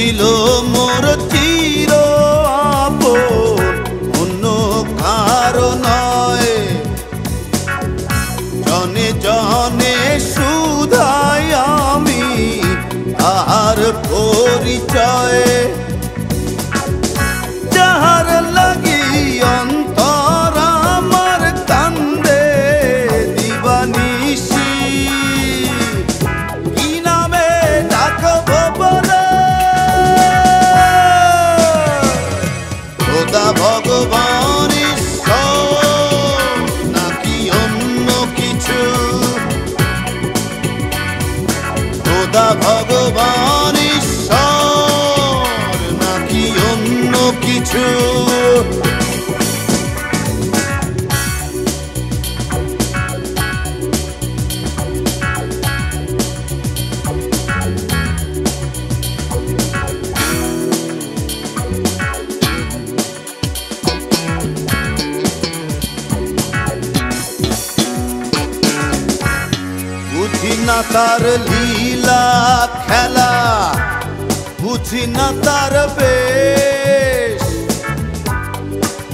ছিল মোর চির আপন, অন্য কারো নয়। জনে জনে শুধাই আমি আর পরিচয়, যাহার লাগি অন্তর আমার কান্দে দিবানিশি। কি নামে ডাকব বলে খোদা ভগবান ঈশ্বর নাকি অন্য কিছু? খোদা ভগবান ঈশ্বর নাকি অন্য কিছু? বুঝি না তার লীলা খেলা, বুঝি না তার বেশ,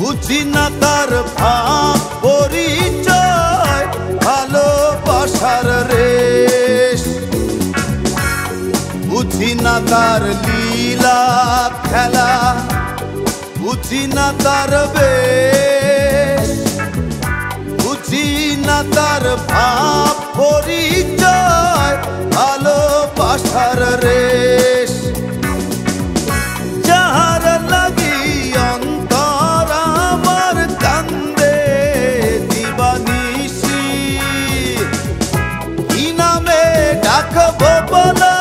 বুঝি না তার ভাব পরিচয়, ভালোবাসার রেশ। বুঝি না তার লীলা খেলা, বুঝি না তার বেশ, বুঝি না তার ভাব পরিচয়, ভালোবাসার রেশ। যাহার লাগি অন্তর আমার কান্দে দিবানিশি। কি নামে ডাকব বলে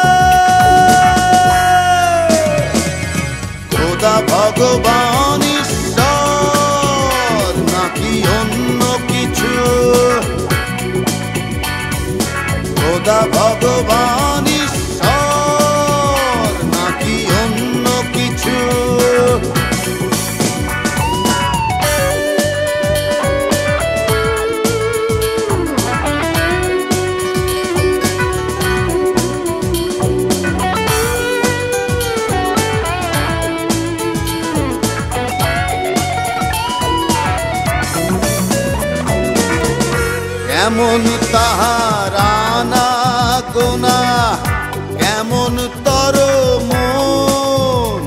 খোদা ভগবান ঈশ্বর নাকি অন্য কিছু? খোদা ভগবান ঈশ্বর নাকি অন্য কিছু? কেমন তাহার আনা গোনা, কেমন তর মন,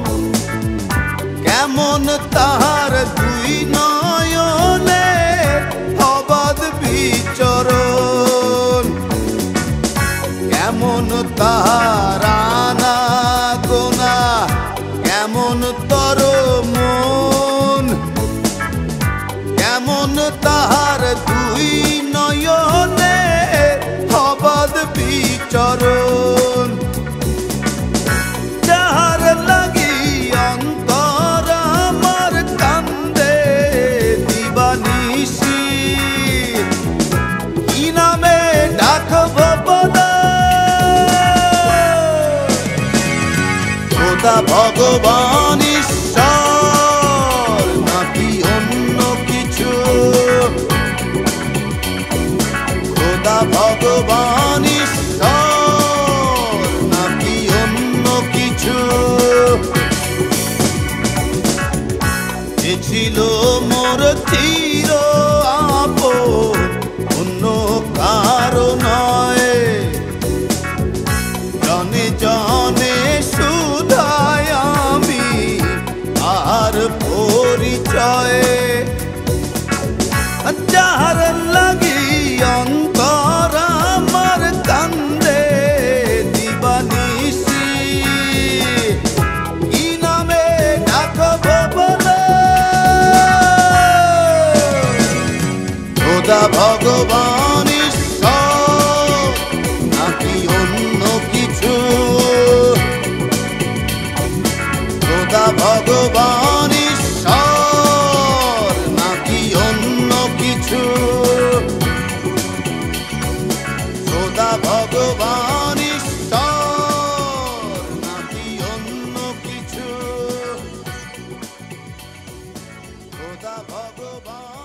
কেমন তাহার দুই নয়নে অবাধ বিচরণ। কেমন তাহার আনা গোনা, কেমন তর মন, কেমন তাহার দুই নয়নে অবাধ বিচরণ। যাহার লাগি অন্তর আমার কান্দে দিবানিশি। কি নামে ডাকব বলে খোদা ভগবান ঈশ্বর নাকি অন্য কিছু? খোদা ভগবান ঈশ্বর নাকি অন্য কিছু? যে ছিল মোর চির আপন, অন্য কারো নয়। জনে জনে শুধাই আমি আর পরিচয়, যাহার লাগি অন্তর আমার কান্দে দিবানিশি। কি নামে ডাকব বলে খোদা ভগবান ঈশ্বর নাকি অন্য কিছু? খোদা ভগবান ঈশ্বর নাকি অন্য কিছু? খোদা ভগবান ঈশ্বর নাকি অন্য কিছু? খোদা ভগবান